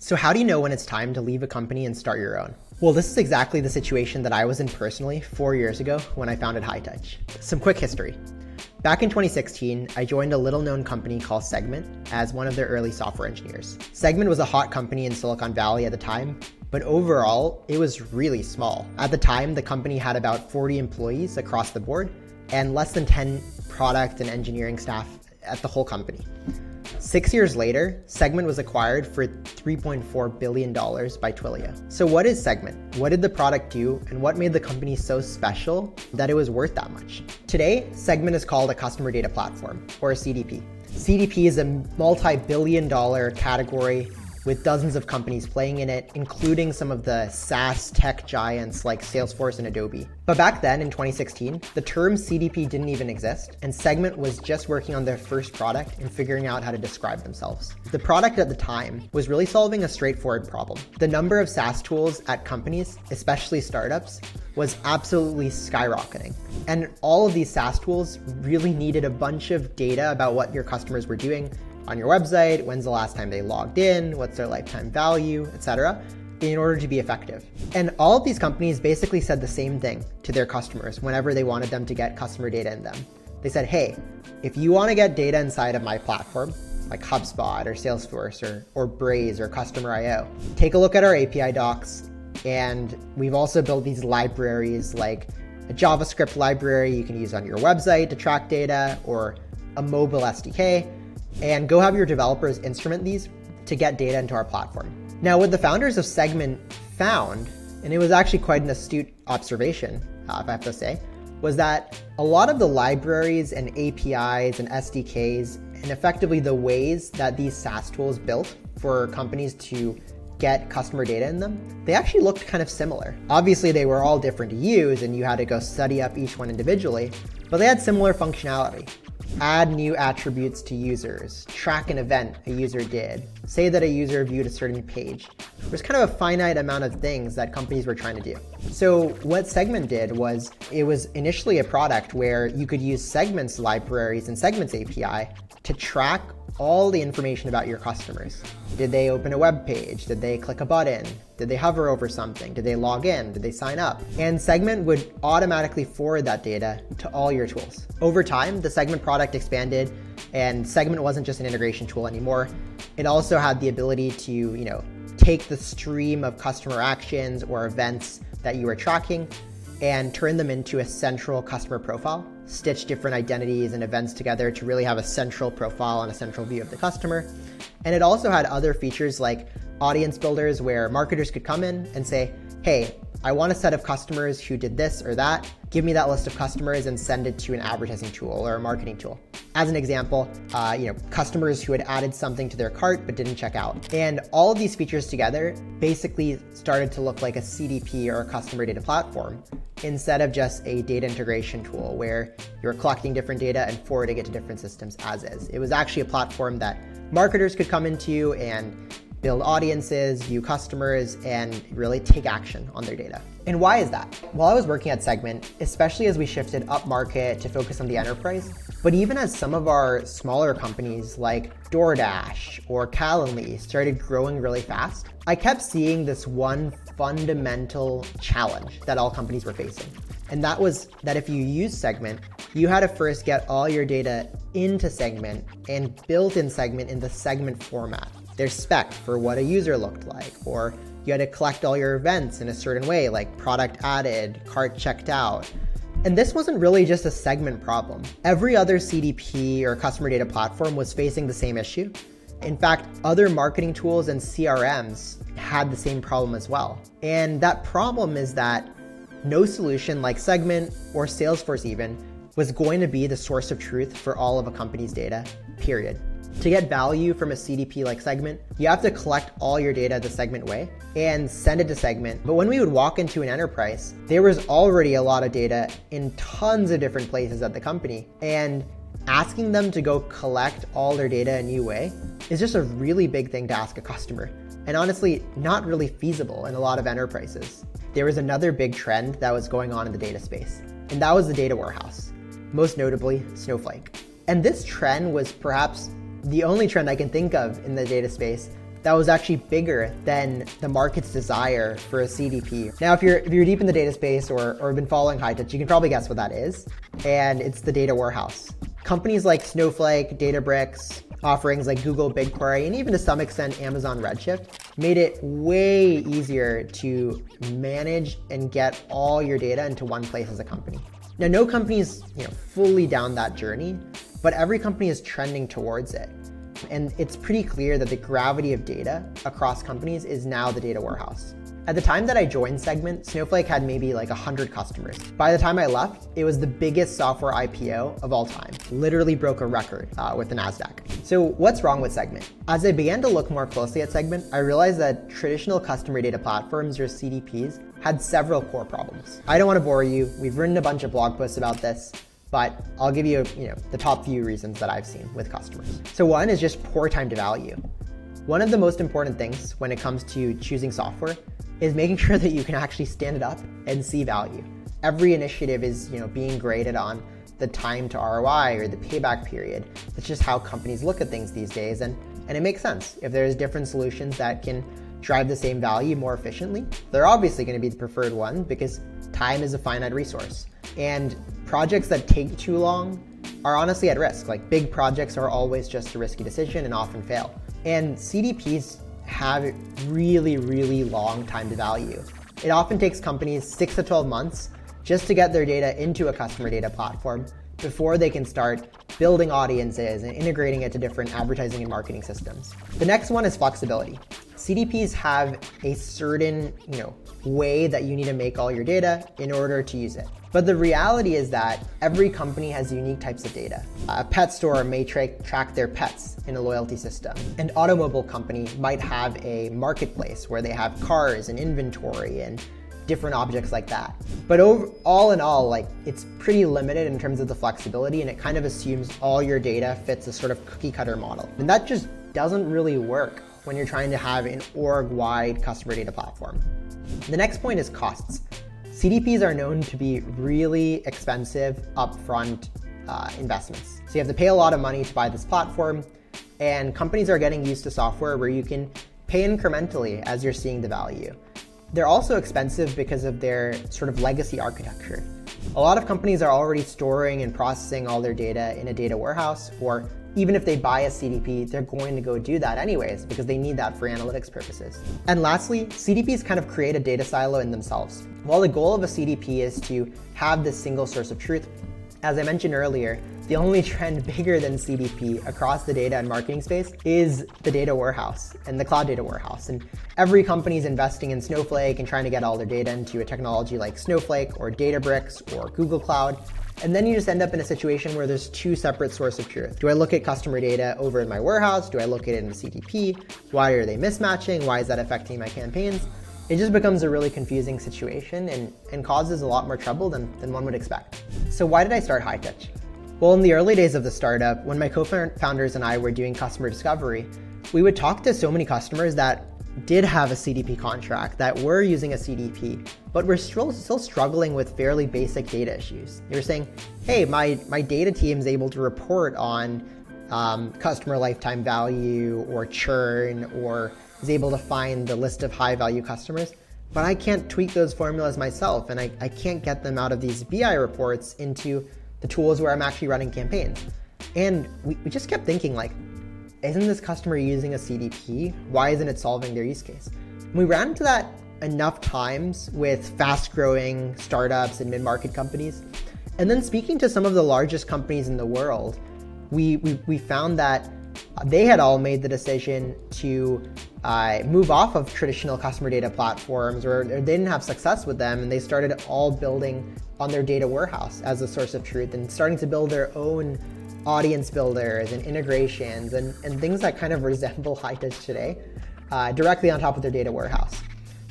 So how do you know when it's time to leave a company and start your own? Well, this is exactly the situation that I was in personally 4 years ago when I founded Hightouch. Some quick history. Back in 2016, I joined a little-known company called Segment as one of their early software engineers. Segment was a hot company in Silicon Valley at the time, but overall, it was really small. At the time, the company had about 40 employees across the board and less than 10 product and engineering staff at the whole company. 6 years later, Segment was acquired for $3.4 billion by Twilio. So what is Segment? What did the product do? And what made the company so special that it was worth that much? Today, Segment is called a customer data platform, or a CDP. CDP is a multi-billion-dollar category with dozens of companies playing in it, including some of the SaaS tech giants like Salesforce and Adobe. But back then in 2016, the term CDP didn't even exist, and Segment was just working on their first product and figuring out how to describe themselves. The product at the time was really solving a straightforward problem. The number of SaaS tools at companies, especially startups, was absolutely skyrocketing. And all of these SaaS tools really needed a bunch of data about what your customers were doing on your website, when's the last time they logged in, what's their lifetime value, etc., in order to be effective. And all of these companies basically said the same thing to their customers whenever they wanted them to get customer data in them. They said, hey, if you want to get data inside of my platform, like HubSpot or Salesforce or Braze or Customer.io, take a look at our API docs. And we've also built these libraries like a JavaScript library you can use on your website to track data, or a mobile SDK, and go have your developers instrument these to get data into our platform. Now, what the founders of Segment found, and it was actually quite an astute observation, if I have to say, was that a lot of the libraries and APIs and SDKs, and effectively the ways that these SaaS tools built for companies to get customer data in them, they actually looked kind of similar. Obviously, they were all different to use, and you had to go study up each one individually, but they had similar functionality. Add new attributes to users, track an event a user did, say that a user viewed a certain page. There's kind of a finite amount of things that companies were trying to do. So what Segment did was, it was initially a product where you could use Segment's libraries and Segment's API to track all the information about your customers. Did they open a web page? Did they click a button? Did they hover over something? Did they log in? Did they sign up? And Segment would automatically forward that data to all your tools. Over time, the Segment product expanded, and Segment wasn't just an integration tool anymore. It also had the ability to, take the stream of customer actions or events that you were tracking and turn them into a central customer profile, stitch different identities and events together to really have a central profile and a central view of the customer. And it also had other features like audience builders, where marketers could come in and say, hey, I want a set of customers who did this or that. Give me that list of customers and send it to an advertising tool or a marketing tool. As an example, customers who had added something to their cart but didn't check out. And all of these features together basically started to look like a CDP or a customer data platform, instead of just a data integration tool where you're collecting different data and forwarding it to different systems as is. It was actually a platform that marketers could come into and build audiences, view customers, and really take action on their data. And why is that? While I was working at Segment, especially as we shifted up market to focus on the enterprise, but even as some of our smaller companies like DoorDash or Calendly started growing really fast, I kept seeing this one fundamental challenge that all companies were facing. And that was that if you use Segment, you had to first get all your data into Segment and built in Segment in the Segment format. There's spec for what a user looked like, or you had to collect all your events in a certain way, like product added, cart checked out. And this wasn't really just a Segment problem. Every other CDP or customer data platform was facing the same issue. In fact, other marketing tools and CRMs had the same problem as well. And that problem is that no solution like Segment or Salesforce even was going to be the source of truth for all of a company's data, period. To get value from a CDP like Segment, you have to collect all your data the Segment way and send it to Segment. But when we would walk into an enterprise, there was already a lot of data in tons of different places at the company. And asking them to go collect all their data a new way is just a really big thing to ask a customer. And honestly, not really feasible in a lot of enterprises. There was another big trend that was going on in the data space, and that was the data warehouse, most notably Snowflake. And this trend was perhaps the only trend I can think of in the data space that was actually bigger than the market's desire for a CDP. Now, if you're deep in the data space or been following Hightouch, you can probably guess what that is, and it's the data warehouse. Companies like Snowflake, Databricks, offerings like Google BigQuery, and even to some extent Amazon Redshift made it way easier to manage and get all your data into one place as a company. Now, no company is fully down that journey, but every company is trending towards it. And it's pretty clear that the gravity of data across companies is now the data warehouse. At the time that I joined Segment, Snowflake had maybe like 100 customers. By the time I left, it was the biggest software IPO of all time. Literally broke a record with the NASDAQ. So what's wrong with Segment? As I began to look more closely at Segment, I realized that traditional customer data platforms, or CDPs, had several core problems. I don't want to bore you. We've written a bunch of blog posts about this, but I'll give you, the top few reasons that I've seen with customers. So one is just poor time to value. One of the most important things when it comes to choosing software is making sure that you can actually stand it up and see value. Every initiative is, being graded on the time to ROI or the payback period. That's just how companies look at things these days, and it makes sense. If there's different solutions that can drive the same value more efficiently, they're obviously going to be the preferred one because time is a finite resource. And projects that take too long are honestly at risk. Like, big projects are always just a risky decision and often fail. And CDPs have really, really long time to value. It often takes companies 6 to 12 months just to get their data into a customer data platform before they can start building audiences and integrating it to different advertising and marketing systems. The next one is flexibility. CDPs have a certain, way that you need to make all your data in order to use it. But the reality is that every company has unique types of data. A pet store may track their pets in a loyalty system. An automobile company might have a marketplace where they have cars and inventory and different objects like that. But all in all, it's pretty limited in terms of the flexibility, and it kind of assumes all your data fits a sort of cookie cutter model. And that just doesn't really work when you're trying to have an org-wide customer data platform. The next point is costs. CDPs are known to be really expensive upfront investments. So you have to pay a lot of money to buy this platform, and companies are getting used to software where you can pay incrementally as you're seeing the value. They're also expensive because of their sort of legacy architecture. A lot of companies are already storing and processing all their data in a data warehouse, or even if they buy a CDP, they're going to go do that anyways because they need that for analytics purposes. And lastly, CDPs kind of create a data silo in themselves. While the goal of a CDP is to have this single source of truth, as I mentioned earlier, the only trend bigger than CDP across the data and marketing space is the data warehouse and the cloud data warehouse. And every company is investing in Snowflake and trying to get all their data into a technology like Snowflake or Databricks or Google Cloud. And then you just end up in a situation where there's two separate sources of truth. Do I look at customer data over in my warehouse? Do I look at it in the CDP? Why are they mismatching? Why is that affecting my campaigns? It just becomes a really confusing situation and causes a lot more trouble than one would expect. So why did I start Hightouch? Well, in the early days of the startup, when my co-founders and I were doing customer discovery, we would talk to so many customers that did have a CDP contract, that were using a CDP, but were still struggling with fairly basic data issues. They were saying, hey, my data team is able to report on customer lifetime value or churn, or is able to find the list of high value customers, but I can't tweak those formulas myself, and I can't get them out of these BI reports into the tools where I'm actually running campaigns. And we just kept thinking, isn't this customer using a CDP? Why isn't it solving their use case? And we ran into that enough times with fast-growing startups and mid-market companies. And then speaking to some of the largest companies in the world, we found that they had all made the decision to move off of traditional customer data platforms, or they didn't have success with them, and they started all building on their data warehouse as a source of truth and starting to build their own audience builders and integrations and things that kind of resemble Hightouch today directly on top of their data warehouse.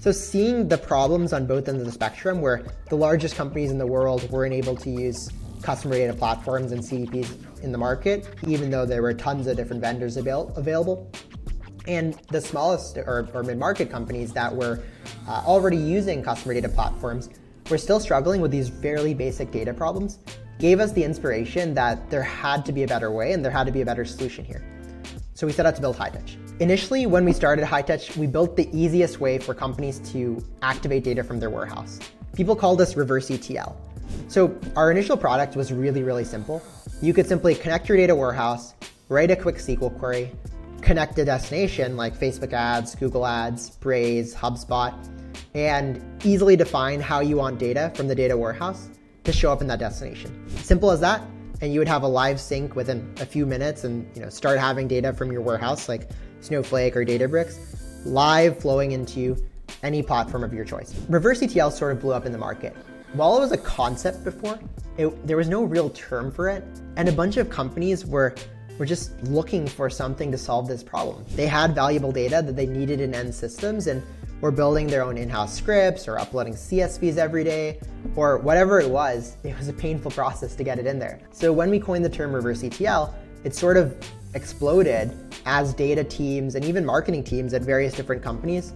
So seeing the problems on both ends of the spectrum, where the largest companies in the world weren't able to use customer data platforms and CDPs in the market, even though there were tons of different vendors available, and the smallest or mid-market companies that were already using customer data platforms were still struggling with these fairly basic data problems, gave us the inspiration that there had to be a better way and there had to be a better solution here. So we set out to build Hightouch. Initially, when we started Hightouch, we built the easiest way for companies to activate data from their warehouse. People call this reverse ETL. So our initial product was really simple. You could simply connect your data warehouse, write a quick SQL query, connect a destination like Facebook ads, Google ads, Braze, HubSpot, and easily define how you want data from the data warehouse to show up in that destination. Simple as that, and you would have a live sync within a few minutes and start having data from your warehouse like Snowflake or Databricks, live flowing into any platform of your choice. Reverse ETL sort of blew up in the market. While it was a concept before, there was no real term for it, and a bunch of companies were just looking for something to solve this problem. They had valuable data that they needed in end systems and were building their own in-house scripts or uploading CSVs every day, or whatever it was a painful process to get it in there. So when we coined the term reverse ETL, it sort of exploded as data teams and even marketing teams at various different companies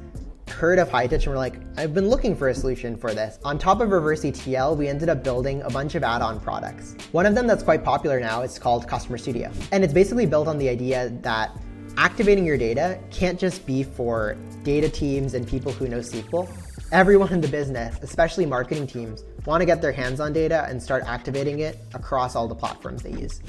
heard of Hightouch and were like, I've been looking for a solution for this. On top of reverse ETL, we ended up building a bunch of add-on products. One of them that's quite popular now is called Customer Studio. And it's basically built on the idea that activating your data can't just be for data teams and people who know SQL. Everyone in the business, especially marketing teams, want to get their hands on data and start activating it across all the platforms they use.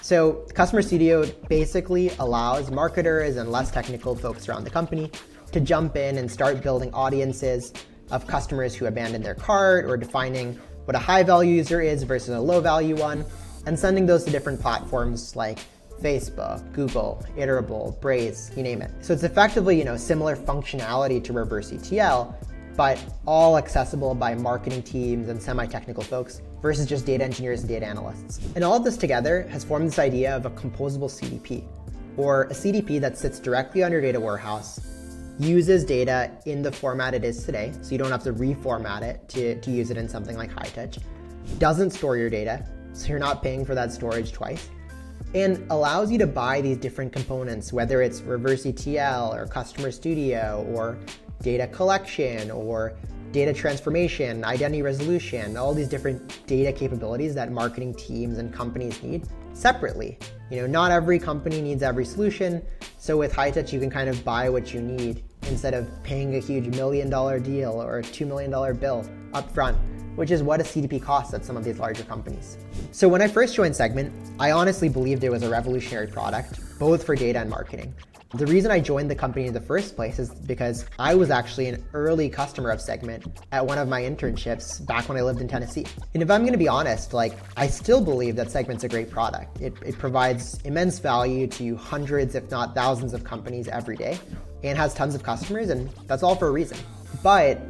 So Customer Studio basically allows marketers and less technical folks around the company to jump in and start building audiences of customers who abandon their cart, or defining what a high value user is versus a low value one, and sending those to different platforms like Facebook, Google, Iterable, Braze, you name it. So it's effectively, similar functionality to reverse ETL, but all accessible by marketing teams and semi-technical folks versus just data engineers and data analysts. And all of this together has formed this idea of a composable CDP, or a CDP that sits directly on your data warehouse, uses data in the format it is today, so you don't have to reformat it to use it in something like Hightouch, doesn't store your data, so you're not paying for that storage twice, and allows you to buy these different components, whether it's reverse ETL or Customer Studio or data collection or data transformation, identity resolution, all these different data capabilities that marketing teams and companies need separately. Not every company needs every solution, so with Hightouch you can kind of buy what you need instead of paying a huge $1 million deal or a $2 million bill up front, which is what a CDP costs at some of these larger companies. So when I first joined Segment, I honestly believed it was a revolutionary product, both for data and marketing. The reason I joined the company in the first place is because I was actually an early customer of Segment at one of my internships back when I lived in Tennessee. And if I'm going to be honest, I still believe that Segment's a great product. It provides immense value to hundreds, if not thousands of companies every day, and has tons of customers, and that's all for a reason. But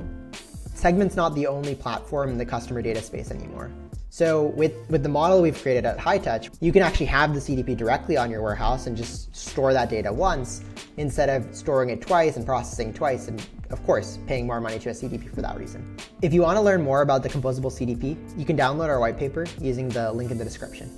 Segment's not the only platform in the customer data space anymore. So with the model we've created at Hightouch, you can actually have the CDP directly on your warehouse and just store that data once instead of storing it twice and processing twice, and of course, paying more money to a CDP for that reason. If you want to learn more about the composable CDP, you can download our white paper using the link in the description.